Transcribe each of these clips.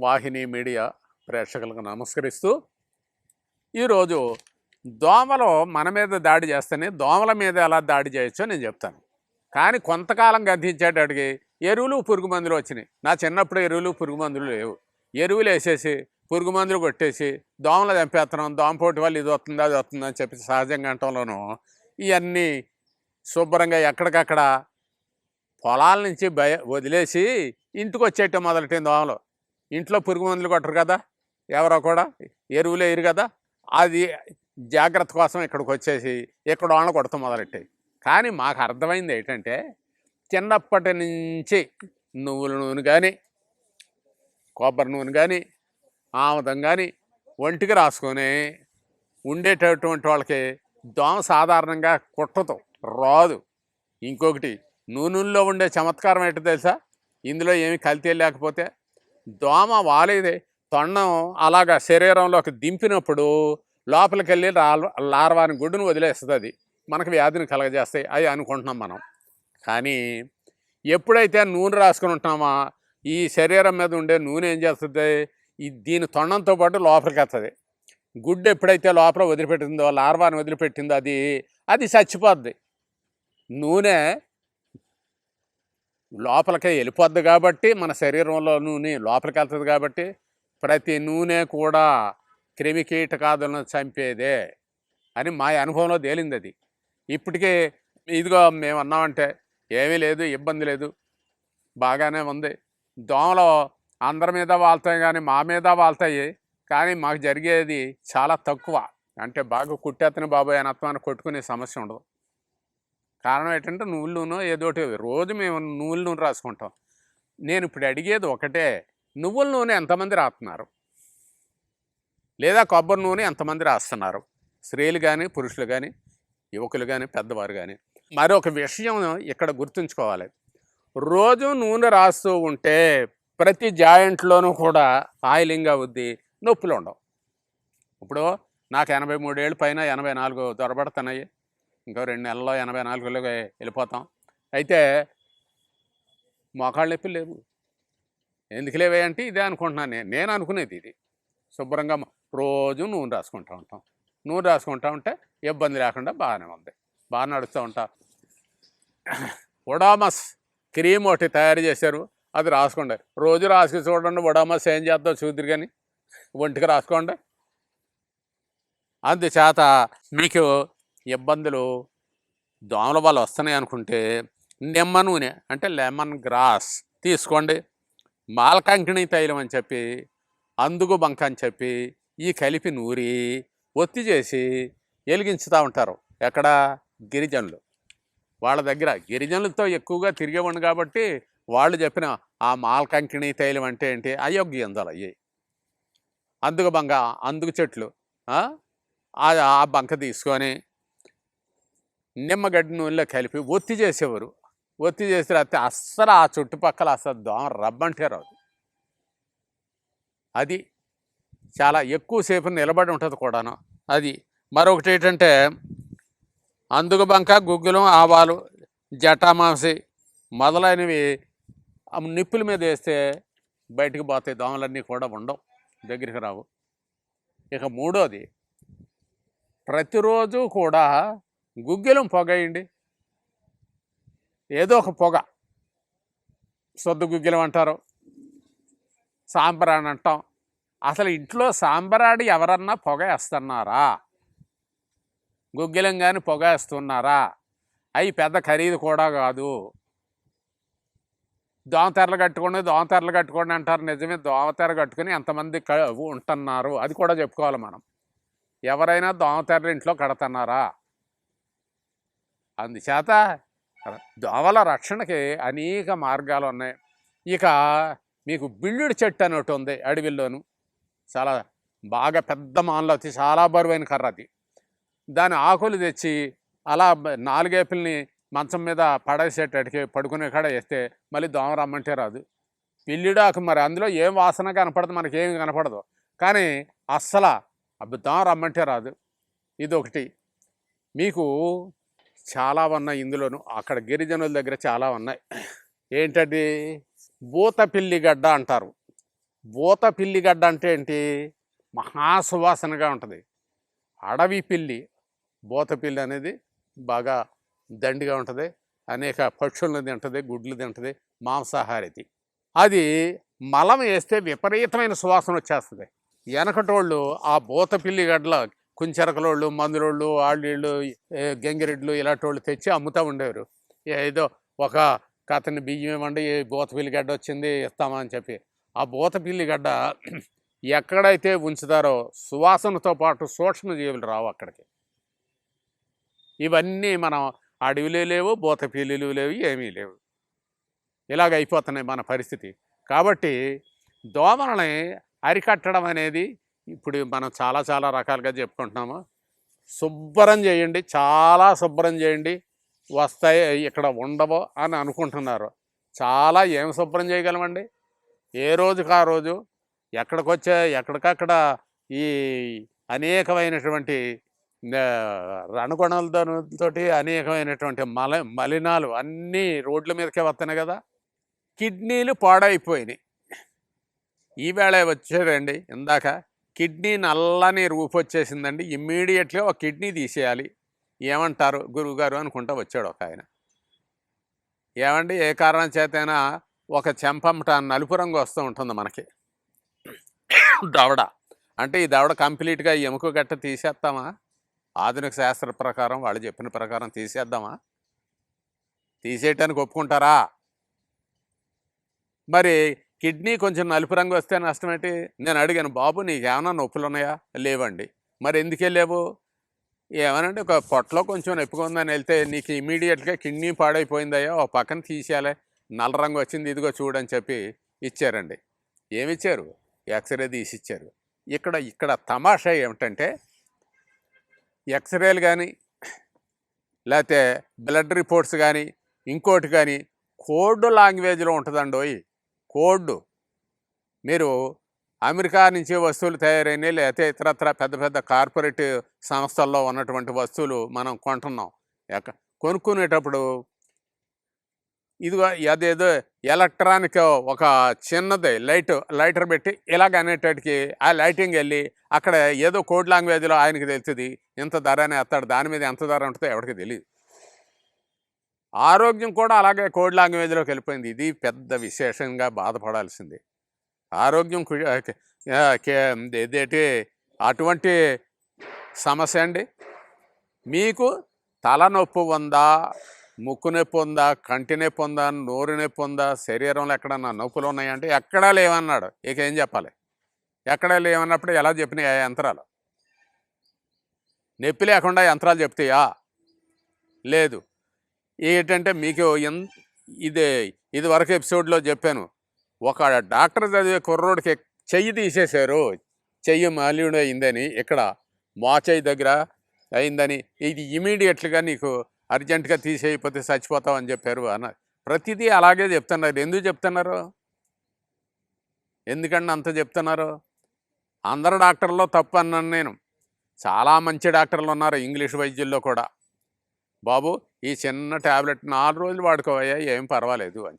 వాహిని media ప్రేక్షకులకు నమస్కరిస్తూ ఈరోజు దోమలు మన మీద దాడి చేస్తేనే దోమల మీద ఎలా దాడి చేయొచ్చో నేను చెప్తాను. కానీ కొంతకాలం గతించేటడికి ఎరువులు పురుగు మందులు వచ్చినాయి. నా చిన్నప్పుడు ఎరువులు పురుగు మందులు లేవు. ఎరువులు వేసేసి పురుగు మందులు కొట్టేసి దోమలు చంపేస్తున్నాం, దోమపోటు వల్ల ఇది వస్తుంది అది వస్తుంది అని చెప్పి సహజంగా అంటంలోనూ ఇవన్నీ శుభ్రంగా ఎక్కడికక్కడ పొలాల నుంచి వదిలేసి ఇంటికి వచ్చేయటం మొదలెట్టింది దోమలు. ఇంట్లో పురుగు మందులు కొట్టరు కదా, ఎవరో కూడా ఎరువులు వేయరు కదా, అది జాగ్రత్త కోసం ఇక్కడికి వచ్చేసి ఇక్కడ వాళ్ళని కొడతాం మొదలెట్టాయి. కానీ మాకు అర్థమైంది ఏంటంటే, చిన్నప్పటి నుంచి నువ్వుల నూనె కానీ కొబ్బరి నూనె కానీ ఆముదం కానీ ఒంటికి రాసుకొని ఉండేటటువంటి వాళ్ళకి దోమ సాధారణంగా కుట్టదు, రాదు. ఇంకొకటి నూనెల్లో ఉండే చమత్కారం ఏంటో తెలుసా? ఇందులో ఏమి కల్తీ లేకపోతే దోమ వాలేదే తొండం అలాగా శరీరంలోకి దింపినప్పుడు లోపలికి వెళ్ళి లార్వాని గుడ్డును వదిలేస్తుంది. అది మనకు వ్యాధిని కలగజేస్తాయి అవి అనుకుంటున్నాం మనం. కానీ ఎప్పుడైతే నూనె రాసుకుని ఉంటామో ఈ శరీరం మీద ఉండే నూనె ఏం చేస్తుంది, దీని తొండంతో పాటు లోపలికి వస్తుంది. గుడ్డు ఎప్పుడైతే లోపల వదిలిపెట్టిందో, లార్వాని వదిలిపెట్టిందో అది చచ్చిపోద్ది. నూనె లోపలికే వెళ్ళిపోద్ది కాబట్టి, మన శరీరంలో నూనె లోపలికి వెళ్తుంది కాబట్టి ప్రతి నూనె కూడా క్రిమికీటకాదులను చంపేదే అని మా అనుభవంలో తేలింది. అది ఇప్పటికే ఇదిగో మేము అన్నామంటే ఏమీ లేదు, ఇబ్బంది లేదు, బాగానే ఉంది. దోమలు అందరి మీద వాళ్తాయి కానీ మా మీద వాళ్తాయి, కానీ మాకు జరిగేది చాలా తక్కువ. అంటే బాగా కుట్టేతని బాబాయ్ అనత్వాన్ని కొట్టుకునే సమస్య ఉండదు. కారణం ఏంటంటే నువ్వుల నూనె ఏదోటి రోజు మేము నువ్వుల నూనె రాసుకుంటాం. నేను ఇప్పుడు అడిగేది ఒకటే, నువ్వుల నూనె ఎంతమంది రాస్తున్నారు, లేదా కొబ్బరి నూనె ఎంతమంది రాస్తున్నారు? స్త్రీలు కానీ పురుషులు కానీ యువకులు కానీ పెద్దవారు కానీ. మరొక విషయం ఇక్కడ గుర్తుంచుకోవాలి, రోజు నూనె రాస్తూ ఉంటే ప్రతి జాయింట్లోనూ కూడా ఆయిలింగ్ అవుద్ది, నొప్పులు ఉండవు. ఇప్పుడు నాకు 83 ఏళ్ళు పైన 84 దొరబడుతున్నాయి. ఇంకో 2 నెలల్లో 84లోకి వెళ్ళిపోతాం. అయితే మోకాళ్ళ నొప్పులు లేవు. ఎందుకు లేవే అంటే ఇదే అనుకుంటున్నాను నేను అనుకునేది ఇది. శుభ్రంగా రోజు నూనె రాసుకుంటూ ఉంటాం. నూనె రాసుకుంటూ ఉంటే ఇబ్బంది లేకుండా బాగానే ఉంది, బాగా నడుస్తూ ఉంటా. ఒడామస్ క్రీమ్ ఒకటి తయారు చేశారు, అది రాసుకోండి. రోజు రాసుకు చూడండి, ఒడామస్ ఏం చేద్దాం చూద్దరు కానీ ఒంటికి రాసుకోండి. అందుచేత మీకు ఇబ్బందులు దోమల వల్ల వస్తున్నాయి అనుకుంటే నిమ్మ నూనె అంటే లెమన్ గ్రాస్ తీసుకోండి. మాల్కంకిణి తైలం అని చెప్పి, అందుగు బంక అని చెప్పి ఈ కలిపి నూరి ఒత్తి చేసి వెలిగించుతూ ఉంటారు. ఎక్కడ? గిరిజనులు. వాళ్ళ దగ్గర గిరిజనులతో ఎక్కువగా తిరిగేవాడిని కాబట్టి వాళ్ళు చెప్పిన ఆ మాల్కంకిణి తైలం అంటే ఏంటి, అయోగ్యందాలు అయ్యాయి. అందుగు బంక, అందుగు చెట్లు, ఆ బంక తీసుకొని నిమ్మగడ్డి నూనెలో కలిపి ఒత్తి చేసేవారు. ఒత్తి చేసి రాస్తే అస్సలు ఆ చుట్టుపక్కల అసలు దోమ రబ్బంటే రాదు. అది చాలా ఎక్కువసేపు నిలబడి ఉంటుంది కూడాను. అది మరొకటి ఏంటంటే, అందుగు బంక, గుగ్గులం, ఆవాలు, జటామాసి మొదలైనవి నిప్పుల మీద వేస్తే బయటికి పోతాయి, దోమలన్నీ కూడా ఉండవు, దగ్గరికి రావు. ఇక మూడోది, ప్రతిరోజు కూడా గుగ్గిలం పొగేయండి. ఏదో ఒక పొగ, సొద్దు గుగ్గిలం అంటారు, సాంబ్రాణి అంటాం. అసలు ఇంట్లో సాంబ్రాణి ఎవరన్నా పొగ వేస్తున్నారా? గుగ్గిలం కానీ పొగ వేస్తున్నారా? అవి పెద్ద ఖరీదు కూడా కాదు. దోమతెరలు కట్టుకోండి అంటారు. నిజమే, దోమతెర కట్టుకుని ఎంతమంది ఉంటున్నారు అది కూడా చెప్పుకోవాలి మనం. ఎవరైనా దోమతెరలు ఇంట్లో కడుతున్నారా? అందుచేత దోమల రక్షణకి అనేక మార్గాలు ఉన్నాయి. ఇక మీకు బిల్లుడి చెట్టు అని ఒకటి ఉంది అడవిల్లోను, చాలా బాగా పెద్ద మానలవుతాయి, చాలా బరువైన కర్ర. అది దాని ఆకులు తెచ్చి అలా 4 ఏపుల్ని మంచం మీద పడేసేటట్టుకి పడుకునే కాడ వేస్తే మళ్ళీ దోమ రమ్మంటే రాదు. పిల్లిడాకు మరి అందులో ఏం వాసన కనపడదు, మనకేమి కనపడదు, కానీ అస్సలు దోమ రమ్మంటే రాదు. ఇదొకటి. మీకు చాలా ఉన్నాయి ఇందులోను, అక్కడ గిరిజనుల దగ్గర చాలా ఉన్నాయి. ఏంటది? బూతపిల్లి గడ్డ అంటారు. బూత పిల్లిగడ్డ అంటే ఏంటి? మహాసువాసనగా ఉంటుంది. అడవి పిల్లి, బూత పిల్లి అనేది బాగా దండిగా ఉంటుంది. అనేక పక్షులను తింటుంది, గుడ్లు తింటుంది, మాంసాహారిది. అది మలం వేస్తే విపరీతమైన సువాసన వచ్చేస్తుంది. వెనకటోళ్ళు ఆ బూత పిల్లి గడ్డల కుంచెరకలోళ్ళు, మందులోళ్ళు, ఆళ్ళీళ్ళు, గంగిరెడ్లు ఇలాంటి వాళ్ళు తెచ్చి అమ్ముతూ ఉండేవారు. ఏదో ఒక కథని బియ్యం ఇవ్వండి, బూత పిల్లి గడ్డ వచ్చింది ఇస్తామా అని చెప్పి. ఆ బూత పిల్లి గడ్డ ఎక్కడైతే ఉంచుతారో సువాసనతో పాటు సూక్ష్మజీవులు రావు అక్కడికి. ఇవన్నీ మనం అడవిలో లేవు, బూత పిల్లులు లేవు, ఏమీ లేవు. ఇలాగ అయిపోతున్నాయి మన పరిస్థితి. కాబట్టి దోమలని అరికట్టడం అనేది ఇప్పుడు మనం చాలా చాలా రకాలుగా చెప్పుకుంటున్నాము. శుభ్రం చేయండి, చాలా శుభ్రం చేయండి, వస్తాయి ఇక్కడ ఉండవు అని అనుకుంటున్నారు. చాలా ఏం శుభ్రం చేయగలమండి? ఏ రోజుకు ఆ రోజు ఎక్కడికక్కడ ఈ అనేకమైనటువంటి రణగుణాలతోటి అనేకమైనటువంటి మలినాలు అన్నీ రోడ్ల మీదకే వస్తున్నాయి కదా. కిడ్నీలు పాడైపోయినాయి. ఈవేళ వచ్చారండి ఇందాక, కిడ్నీ నల్లని రూపు వచ్చేసిందండి, ఇమ్మీడియట్గా ఒక కిడ్నీ తీసేయాలి, ఏమంటారు గురువుగారు అనుకుంటా వచ్చాడు ఒక ఆయన. ఏమండి, ఏ కారణం చేతైనా ఒక చెంపమ్మట నలుపు రంగు వస్తూ ఉంటుంది మనకి దవడ. అంటే ఈ దవడ కంప్లీట్గా ఎముక గట్ట తీసేస్తామా? ఆధునిక శాస్త్ర ప్రకారం వాళ్ళు చెప్పిన ప్రకారం తీసేద్దామా? తీసేయటానికి ఒప్పుకుంటారా? మరి కిడ్నీ కొంచెం నలుపు రంగు వస్తే నష్టం ఏంటి? నేను అడిగాను, బాబు నీకు ఏమైనా నొప్పులు ఉన్నాయా? లేవండి. మరి ఎందుకు వెళ్ళావు? ఏమనంటే ఒక పొట్టలో కొంచెం నొప్పిగా ఉందని వెళ్తే నీకు ఇమీడియట్గా కిడ్నీ పాడైపోయిందయ్యా, ఓ పక్కన తీసేయాలి, నల్ల రంగు వచ్చింది, ఇదిగో చూడని చెప్పి ఇచ్చారండి. ఏమిచ్చారు? ఎక్స్రే తీసి ఇచ్చారు. ఇక్కడ తమాషా ఏమిటంటే, ఎక్స్రేలు కానీ లేకపోతే బ్లడ్ రిపోర్ట్స్ కానీ ఇంకోటి కానీ కోడ్ లాంగ్వేజ్లో ఉంటుందండి. కోడ్ మీరు అమెరికా నుంచి వస్తువులు తయారైనవి లేకపోతే ఇతరత్ర పెద్ద పెద్ద కార్పొరేట్ సంస్థల్లో ఉన్నటువంటి వస్తువులు మనం కొంటున్నాం. కొనుక్కునేటప్పుడు ఇదిగో అదేదో ఎలక్ట్రానిక్ ఒక చిన్నది లైటర్ పెట్టి ఇలాగ అనేటటికి ఆ లైటింగ్ వెళ్ళి అక్కడ ఏదో కోడ్ లాంగ్వేజ్లో ఆయనకి తెలుస్తుంది, ఇంత ధర అని ఎత్తాడు, దాని మీద ఎంత ధర ఉంటుందో ఎవరికి తెలియదు. ఆరోగ్యం కూడా అలాగే కోడ్ లాంగ్వేజ్లోకి వెళ్ళిపోయింది. ఇది పెద్ద విశేషంగా బాధపడాల్సింది. ఆరోగ్యం ఏదేంటి అటువంటి సమస్య అండి. మీకు తలనొప్పి ఉందా, ముక్కు నొప్పి ఉందా, కంటి నొప్పి ఉందా, నోరు నొప్పి ఉందా, శరీరంలో ఎక్కడన్నా నొప్పులు ఉన్నాయంటే ఎక్కడా లేవన్నాడు. ఇక ఏం చెప్పాలి? ఎక్కడా లేవన్నప్పుడు ఎలా చెప్పినాయి ఆ యంత్రాలు? నొప్పి లేకుండా యంత్రాలు చెప్తాయా? లేదు. ఏంటంటే మీకు ఇది వరకు ఎపిసోడ్లో చెప్పాను, ఒక డాక్టర్ చదివే కుర్రోడికి చెయ్యి తీసేశారు, చెయ్యి మాల్యుడు అయిందని, ఇక్కడ మా చెయ్యి దగ్గర అయిందని, ఇది ఇమీడియట్గా నీకు అర్జెంటుగా తీసేయకపోతే చచ్చిపోతావు అని చెప్పారు అన్న. ప్రతిదీ అలాగే చెప్తున్నారు. ఎందుకు చెప్తున్నారు? ఎందుకంటే అంత చెప్తున్నారు? అందరు డాక్టర్లో తప్పు అన్నాను నేను. చాలా మంచి డాక్టర్లు ఉన్నారు ఇంగ్లీష్ వైద్యుల్లో కూడా. బాబు ఈ చిన్న ట్యాబ్లెట్ 4 రోజులు వాడుకోవయ్యా, ఏం పర్వాలేదు అని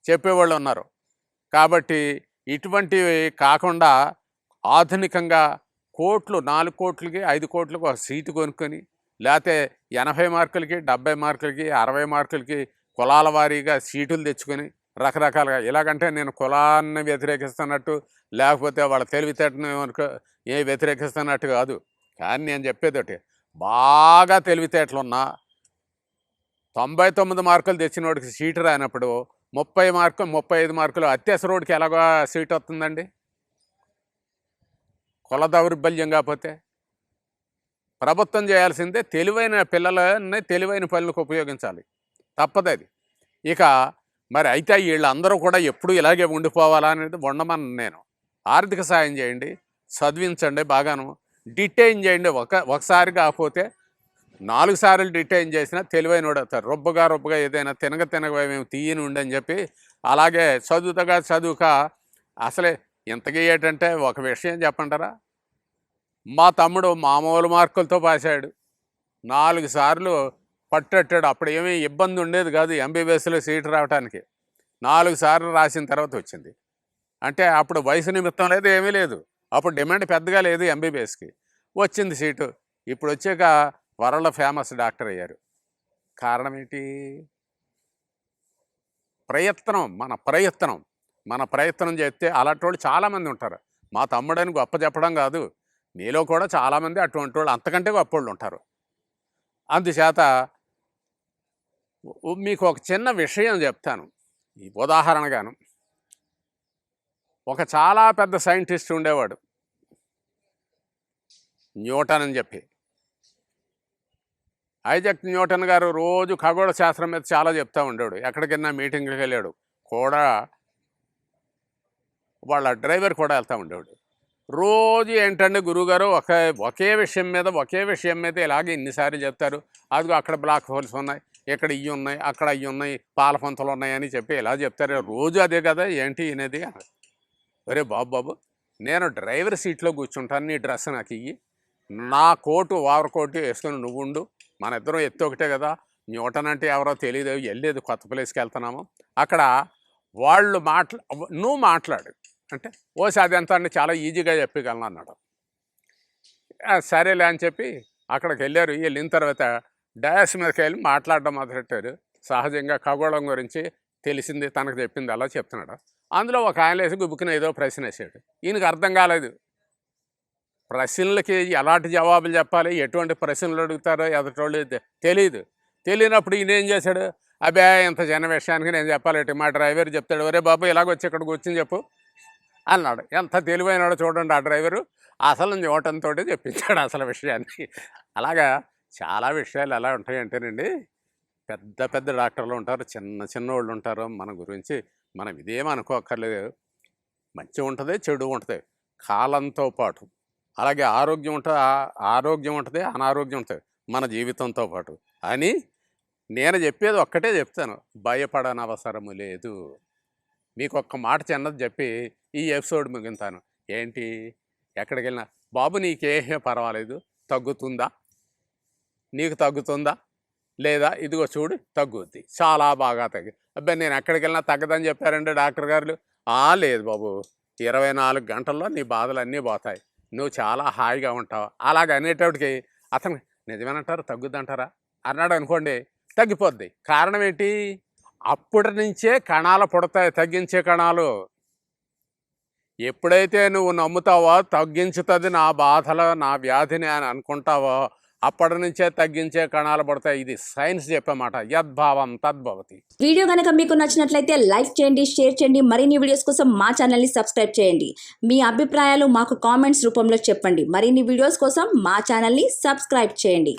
చెప్పేవాళ్ళు ఉన్నారు. కాబట్టి ఇటువంటివి కాకుండా ఆధునికంగా కోట్లు, 4 కోట్లకి 5 కోట్లకి ఒక సీటు కొనుక్కొని, లేకపోతే 80 మార్కులకి 70 మార్కులకి 60 మార్కులకి కులాల వారీగా సీటులు తెచ్చుకొని రకరకాలుగా, ఇలాగంటే నేను కులాన్ని వ్యతిరేకిస్తున్నట్టు లేకపోతే వాళ్ళ తెలివితేటను వ్యతిరేకిస్తున్నట్టు కాదు. కానీ నేను చెప్పేదొకటి, బాగా తెలివితేటలున్నా 99 మార్కులు తెచ్చినోడికి సీటు రానప్పుడు 30 మార్కులు 35 మార్కులు అత్యవసరోడికి ఎలాగో సీట్ వస్తుందండి? కుల దౌర్బల్యం కాకపోతే. ప్రభుత్వం చేయాల్సిందే తెలివైన పిల్లలని తెలివైన పనులకు ఉపయోగించాలి, తప్పదు అది. ఇక మరి అయితే వీళ్ళందరూ కూడా ఎప్పుడు ఇలాగే ఉండిపోవాలా అనేది ఉండమని నేను. ఆర్థిక సాయం చేయండి, చదివించండి, బాగాను డిటైన్ చేయండి. ఒకసారి కాకపోతే 4 సార్లు డిటైన్ చేసినా తెలివైన వాడు అవుతారు. రొబ్బగా ఏదైనా తినగా మేము తీయని ఉండని చెప్పి అలాగే చదువుక అసలే ఇంతకీ ఏంటంటే ఒక విషయం చెప్పంటారా, మా తమ్ముడు మామూలు మార్కులతో పాసాడు, 4 సార్లు పట్టెట్టాడు. అప్పుడు ఏమీ ఇబ్బంది ఉండేది కాదు ఎంబీబీఎస్లో సీటు రావడానికి. 4 సార్లు రాసిన తర్వాత వచ్చింది. అంటే అప్పుడు వయసు నిమిత్తం లేదు, ఏమీ లేదు. అప్పుడు డిమాండ్ పెద్దగా లేదు ఎంబీబీఎస్కి. వచ్చింది సీటు. ఇప్పుడు వచ్చాక వరల్డ్ ఫేమస్ డాక్టర్ అయ్యారు. కారణం ఏంటి? ప్రయత్నం. మన ప్రయత్నం చేస్తే అలాంటి వాళ్ళు చాలామంది ఉంటారు. మా తమ్ముడని గొప్ప చెప్పడం కాదు, మీలో కూడా చాలామంది అటువంటి వాళ్ళు అంతకంటే గొప్ప వాళ్ళు ఉంటారు. అందుచేత మీకు ఒక చిన్న విషయం చెప్తాను ఈ ఉదాహరణగాను. ఒక చాలా పెద్ద సైంటిస్ట్ ఉండేవాడు, న్యూటన్ అని చెప్పి. ఐజాక్ న్యూటన్ గారు రోజు ఖగోళ శాస్త్రం మీద చాలా చెప్తూ ఉండేవాడు. ఎక్కడికైనా మీటింగ్కి వెళ్ళాడు కూడా వాళ్ళ డ్రైవర్ కూడా వెళ్తూ ఉండేవాడు. రోజు ఏంటంటే గురువుగారు ఒకే విషయం మీద ఇలాగే ఇన్నిసార్లు చెప్తారు. అదిగో అక్కడ బ్లాక్ హోల్స్ ఉన్నాయి, ఇక్కడ ఇవి ఉన్నాయి, అక్కడ ఇవి ఉన్నాయి, పాలపంతలు ఉన్నాయని చెప్పి ఇలా చెప్తారు. రోజు అదే కదా ఏంటి అనేది. ఒరే బాబు, నేను డ్రైవర్ సీట్లో కూర్చుంటాను, నీ డ్రెస్ నాకు ఇయ్యి, నా కోటు ఓవర్ కోటు వేసుకొని నువ్వు ఉండు, మన ఇద్దరం ఎత్తు ఒకటే కదా. న్యూటన్ అంటే ఎవరో తెలియదు, వెళ్ళేది కొత్త ప్లేస్కి వెళ్తున్నాము, అక్కడ వాళ్ళు నువ్వు మాట్లాడు అంటే ఓసి అది ఎంత అంటే చాలా ఈజీగా చెప్పగలను అన్నాడు. సరేలే అని చెప్పి అక్కడికి వెళ్ళారు. వెళ్ళిన తర్వాత డయాస్ మీదకి వెళ్ళి మాట్లాడడం మొదలెట్టారు. సహజంగా ఖగోళం గురించి తెలిసింది తనకు చెప్పింది అలా చెప్తున్నాడు. అందులో ఒక ఆయన వేసి గుబుకుని ఏదో ప్రశ్న వేసాడు. ఈయనకు అర్థం కాలేదు. ప్రశ్నలకి ఎలాంటి జవాబులు చెప్పాలి, ఎటువంటి ప్రశ్నలు అడుగుతారో ఎదుటోళ్ళు తెలియనప్పుడు ఈయన ఏం చేశాడు, అబ్బే ఇంత చిన్న విషయానికి నేను చెప్పాలి, మా డ్రైవర్ చెప్తాడు, ఒరే బాబు ఇలాగొచ్చి ఇక్కడ కూర్చొని చెప్పు అన్నాడు. ఎంత తెలివైనాడో చూడండి ఆ డ్రైవరు. అసలు న్యూటన్ తోటే చెప్పించాడు అసలు విషయాన్ని. అలాగా చాలా విషయాలు ఎలా ఉంటాయంటేనండి, పెద్ద పెద్ద డాక్టర్లు ఉంటారు, చిన్న వాళ్ళు ఉంటారు. మన గురించి మనం ఇదేం అనుకోక్కర్లేదు. మంచి ఉంటుంది, చెడు ఉంటుంది కాలంతో పాటు. అలాగే ఆరోగ్యం ఉంటుంది, అనారోగ్యం ఉంటుంది మన జీవితంతో పాటు అని నేను చెప్పేది ఒక్కటే చెప్తాను, భయపడనవసరము లేదు. మీకు ఒక్క మాట చిన్నది చెప్పి ఈ ఎపిసోడ్ ముగింతాను. ఏంటి, ఎక్కడికి వెళ్ళినా బాబు నీకేమీ పర్వాలేదు, నీకు తగ్గుతుందా లేదా, ఇదిగో చూడు తగ్గుద్ది, చాలా బాగా అబ్బాయి నేను ఎక్కడికి వెళ్ళినా తగ్గదని చెప్పారండి డాక్టర్ గారు. లేదు బాబు, 24 గంటల్లో నీ బాధలన్నీ పోతాయి, నువ్వు చాలా హాయిగా ఉంటావు. అలాగ అనేటప్పటికి అతను నిజమేనంటారు, తగ్గుద్దంటారా అన్నాడు అనుకోండి, తగ్గిపోద్ది. కారణం ఏంటి, అప్పటి నుంచే కణాలు పుడతాయి, తగ్గించే కణాలు. ఎప్పుడైతే నువ్వు నమ్ముతావో తగ్గించుతుంది నా బాధలు, నా వ్యాధిని అని అనుకుంటావో, అప్పటి నుంచే తగ్గించే కణాలు పడతాయి. ఇది సైన్స్ చెప్పమాట, యద్భావం తద్భవతి. వీడియో కనుక మీకు నచ్చినట్లయితే లైక్ చేయండి, షేర్ చేయండి. మరిన్ని వీడియోస్ కోసం మా ఛానల్ని సబ్స్క్రైబ్ చేయండి. మీ అభిప్రాయాలు మాకు కామెంట్స్ రూపంలో చెప్పండి. మరిన్ని వీడియోస్ కోసం మా ఛానల్ని సబ్స్క్రైబ్ చేయండి.